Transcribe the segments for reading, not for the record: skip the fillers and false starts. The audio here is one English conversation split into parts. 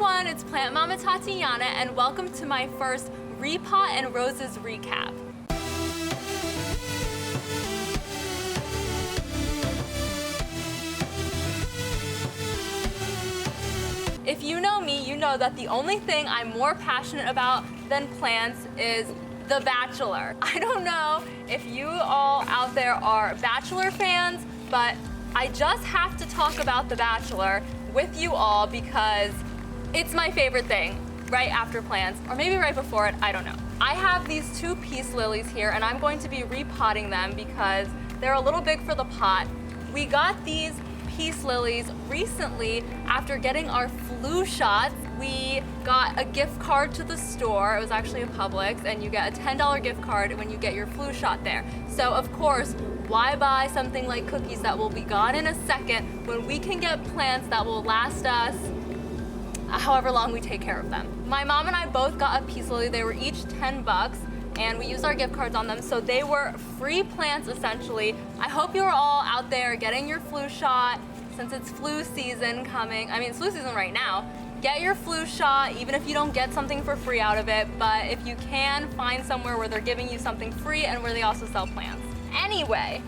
everyone, it's Plant Mama Tatiana and welcome to my first Repot and Roses recap. If you know me, you know that the only thing I'm more passionate about than plants is The Bachelor. I don't know if you all out there are Bachelor fans, but I just have to talk about The Bachelor with you all because it's my favorite thing right after plants, or maybe right before it, I don't know. I have these two peace lilies here and I'm going to be repotting them because they're a little big for the pot. We got these peace lilies recently after getting our flu shots. We got a gift card to the store. It was actually a Publix, and you get a $10 gift card when you get your flu shot there. So of course, why buy something like cookies that will be gone in a second when we can get plants that will last us however long we take care of them. My mom and I both got a peace lily. They were each 10 bucks. And we used our gift cards on them, so they were free plants essentially. I hope you're all out there getting your flu shot since it's flu season coming. I mean, it's flu season right now. Get your flu shot, even if you don't get something for free out of it, but if you can, find somewhere where they're giving you something free and where they also sell plants. Anyway,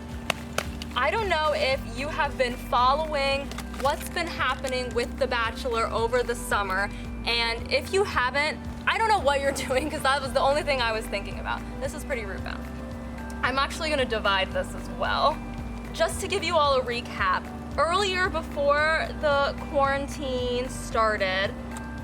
I don't know if you have been following what's been happening with The Bachelor over the summer, and if you haven't, I don't know what you're doing because that was the only thing I was thinking about. This is pretty root bound. I'm actually gonna divide this as well. Just to give you all a recap, earlier before the quarantine started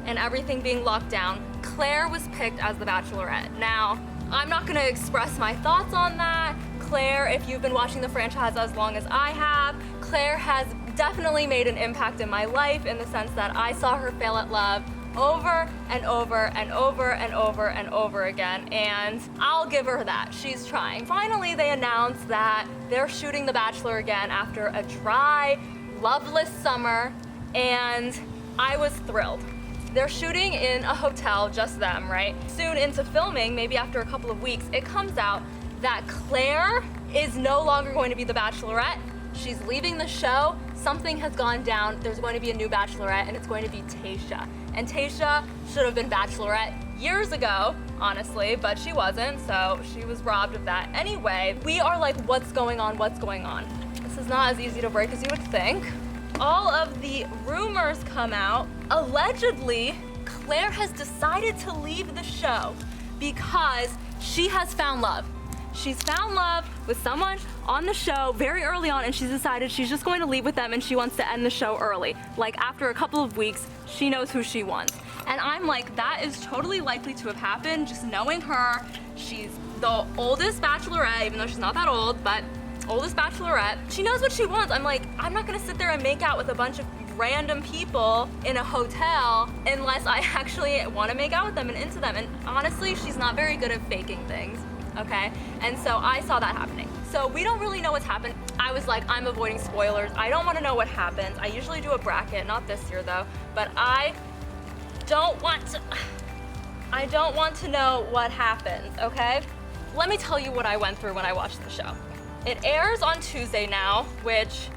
and everything being locked down, Clare was picked as the Bachelorette. Now, I'm not gonna express my thoughts on that. Clare, if you've been watching the franchise as long as I have, Clare has definitely made an impact in my life in the sense that I saw her fail at love over and over and over and over and over again, and I'll give her that. She's trying. Finally, they announced that they're shooting The Bachelor again after a dry, loveless summer, and I was thrilled. They're shooting in a hotel, just them, right? Soon into filming, maybe after a couple of weeks, it comes out that Clare is no longer going to be the Bachelorette. She's leaving the show. Something has gone down. There's going to be a new Bachelorette, and it's going to be Tayshia. And Tayshia should have been Bachelorette years ago, honestly, but she wasn't, so she was robbed of that. Anyway, we are like, what's going on? What's going on? This is not as easy to break as you would think. All of the rumors come out. Allegedly, Clare has decided to leave the show because she has found love. She's found love with someone on the show very early on, and she's decided she's just going to leave with them and she wants to end the show early. Like after a couple of weeks, she knows who she wants. And I'm like, that is totally likely to have happened, just knowing her. She's the oldest Bachelorette, even though she's not that old, but oldest Bachelorette. She knows what she wants. I'm like, I'm not gonna sit there and make out with a bunch of random people in a hotel unless I actually wanna make out with them and into them. And honestly, she's not very good at faking things. Okay, and so I saw that happening. So we don't really know what's happened. I was like, I'm avoiding spoilers. I don't want to know what happens. I usually do a bracket, not this year though, but I don't want to know what happens, okay? Let me tell you what I went through when I watched the show. It airs on Tuesday now, which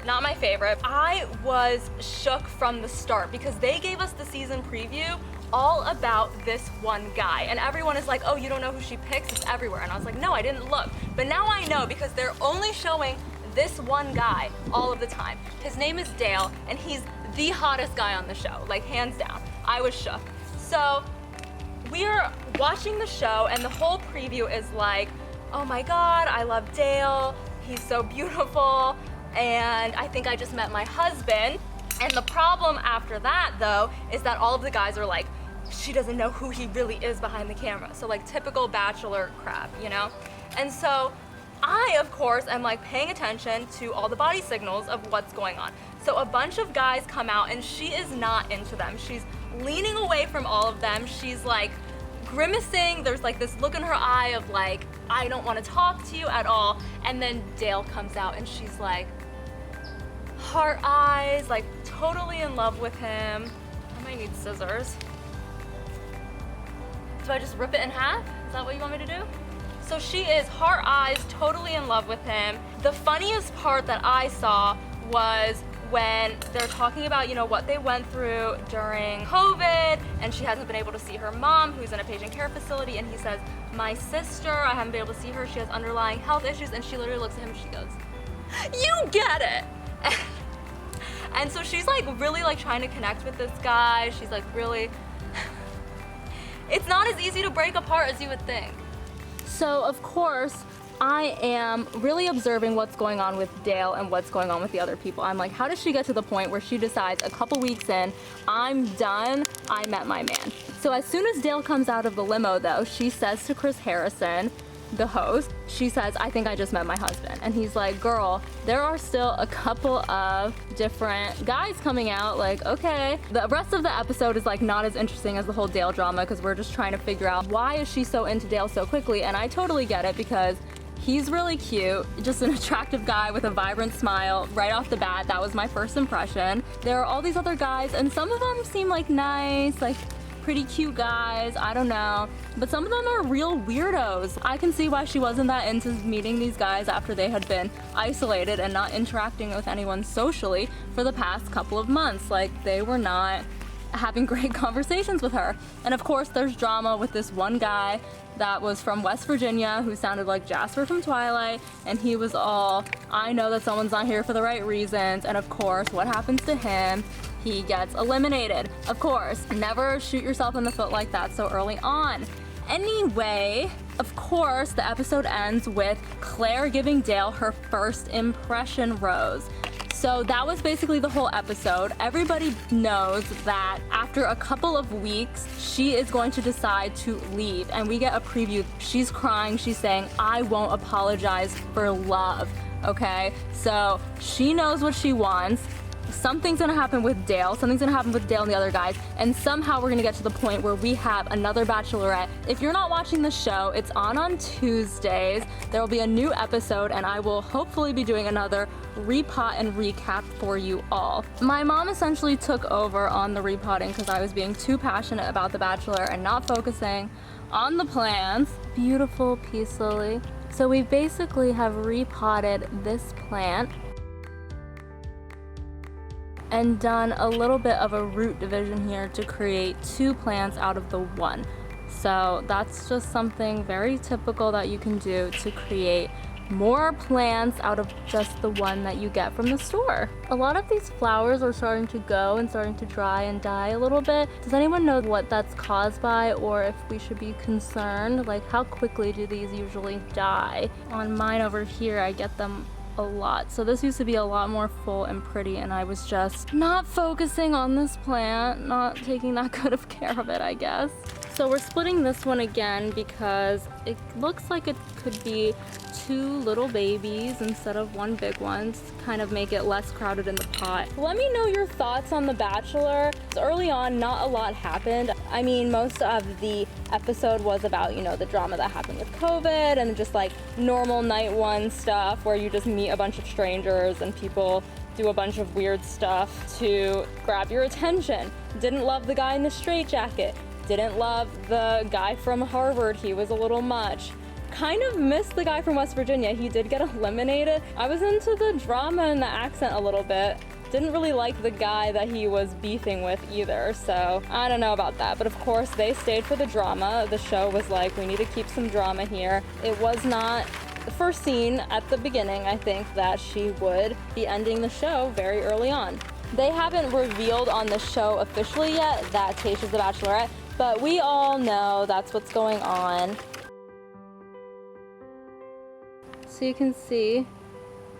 not my favorite. I was shook from the start because they gave us the season preview all about this one guy, and everyone is like, oh, you don't know who she picks? It's everywhere. And I was like, no, I didn't look, but now I know because they're only showing this one guy all of the time. His name is Dale, and he's the hottest guy on the show, like hands down. I was shook. So we're watching the show and the whole preview is like, oh my God, I love Dale, he's so beautiful, and I think I just met my husband. And the problem after that though is that all of the guys are like, she doesn't know who he really is behind the camera. So like typical Bachelor crap, you know? And so I, of course, am like paying attention to all the body signals of what's going on. So a bunch of guys come out and she is not into them. She's leaning away from all of them. She's like grimacing. There's like this look in her eye of like, I don't want to talk to you at all. And then Dale comes out and she's like, heart eyes, like totally in love with him. I might need scissors. Do I just rip it in half? Is that what you want me to do? So she is heart eyes, totally in love with him. The funniest part that I saw was when they're talking about, you know, what they went through during COVID, and she hasn't been able to see her mom, who's in a patient care facility, and he says, my sister, I haven't been able to see her, she has underlying health issues, and she literally looks at him and she goes, you get it. And so she's like really like trying to connect with this guy. She's like really, it's not as easy to break apart as you would think. So of course, I am really observing what's going on with Dale and what's going on with the other people. I'm like, how does she get to the point where she decides a couple weeks in, I'm done, I met my man. So as soon as Dale comes out of the limo though, she says to Chris Harrison, the host, she says, I think I just met my husband. And he's like, girl, there are still a couple of different guys coming out. Like, okay. The rest of the episode is like not as interesting as the whole Dale drama because we're just trying to figure out why is she so into Dale so quickly. And I totally get it because he's really cute, just an attractive guy with a vibrant smile right off the bat. That was my first impression. There are all these other guys and some of them seem like nice, like pretty cute guys, I don't know, but some of them are real weirdos. I can see why she wasn't that into meeting these guys after they had been isolated and not interacting with anyone socially for the past couple of months. Like, they were not having great conversations with her. And of course there's drama with this one guy that was from West Virginia who sounded like Jasper from Twilight, and he was all, I know that someone's not here for the right reasons. And of course, what happens to him? He gets eliminated. Of course, never shoot yourself in the foot like that so early on. Anyway, of course, the episode ends with Claire giving Dale her first impression rose. So that was basically the whole episode. Everybody knows that after a couple of weeks, she is going to decide to leave. And we get a preview. She's crying, she's saying, I won't apologize for love, okay? So she knows what she wants. Something's gonna happen with Dale, something's gonna happen with Dale and the other guys, and somehow we're gonna get to the point where we have another Bachelorette. If you're not watching the show, it's on Tuesdays. There will be a new episode, and I will hopefully be doing another repot and recap for you all. My mom essentially took over on the repotting because I was being too passionate about the Bachelor and not focusing on the plants. Beautiful peace lily. So we basically have repotted this plant and done a little bit of a root division here to create two plants out of the one. So that's just something very typical that you can do to create more plants out of just the one that you get from the store. A lot of these flowers are starting to go and starting to dry and die a little bit. Does anyone know what that's caused by, or if we should be concerned? Like, how quickly do these usually die? On mine over here, I get them a lot. So this used to be a lot more full and pretty, and I was just not focusing on this plant, not taking that good of care of it, I guess. So we're splitting this one again because it looks like it could be two little babies instead of one big one to kind of make it less crowded in the pot. Let me know your thoughts on The Bachelor. Early on, not a lot happened. I mean, most of the episode was about, you know, the drama that happened with COVID and just like normal night one stuff where you just meet a bunch of strangers and people do a bunch of weird stuff to grab your attention. Didn't love the guy in the straitjacket. Didn't love the guy from Harvard. He was a little much. Kind of missed the guy from West Virginia. He did get eliminated. I was into the drama and the accent a little bit. Didn't really like the guy that he was beefing with either, so I don't know about that. But of course, they stayed for the drama. The show was like, we need to keep some drama here. It was not foreseen at the beginning, I think, that she would be ending the show very early on. They haven't revealed on the show officially yet that Tayshia's the Bachelorette, but we all know that's what's going on. So you can see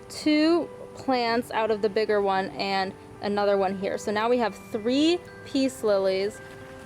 two plants out of the bigger one and another one here. So now we have 3 peace lilies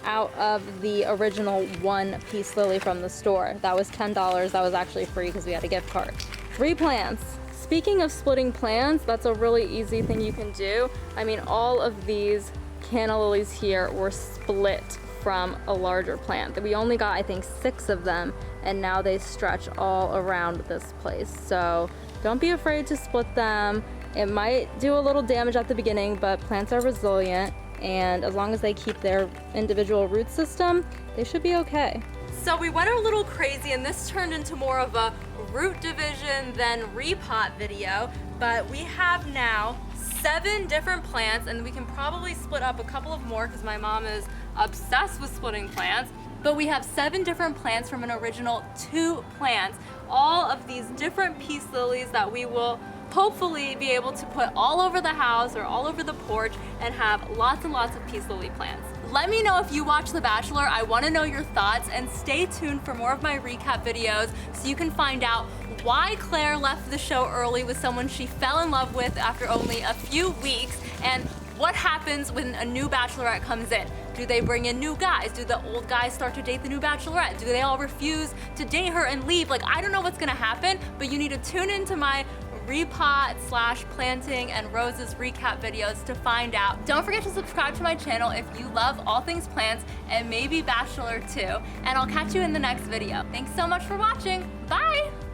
out of the original 1 peace lily from the store. That was $10. That was actually free because we had a gift card. 3 plants. Speaking of splitting plants, that's a really easy thing you can do. I mean, all of these canna lilies here were split from a larger plant. We only got, I think, 6 of them, and now they stretch all around this place. So don't be afraid to split them. It might do a little damage at the beginning, but plants are resilient, and as long as they keep their individual root system, they should be okay. So we went a little crazy, and this turned into more of a root division than repot video, but we have now 7 different plants, and we can probably split up a couple of more because my mom is obsessed with splitting plants. But we have 7 different plants from an original 2 plants. All of these different peace lilies that we will hopefully be able to put all over the house or all over the porch and have lots and lots of peace lily plants. Let me know if you watch The Bachelor. I want to know your thoughts, and stay tuned for more of my recap videos so you can find out why Claire left the show early with someone she fell in love with after only a few weeks, and what happens when a new Bachelorette comes in. Do they bring in new guys? Do the old guys start to date the new Bachelorette? Do they all refuse to date her and leave? Like, I don't know what's gonna happen, but you need to tune into my repot/planting and roses recap videos to find out. Don't forget to subscribe to my channel if you love all things plants and maybe Bachelor too. And I'll catch you in the next video. Thanks so much for watching. Bye!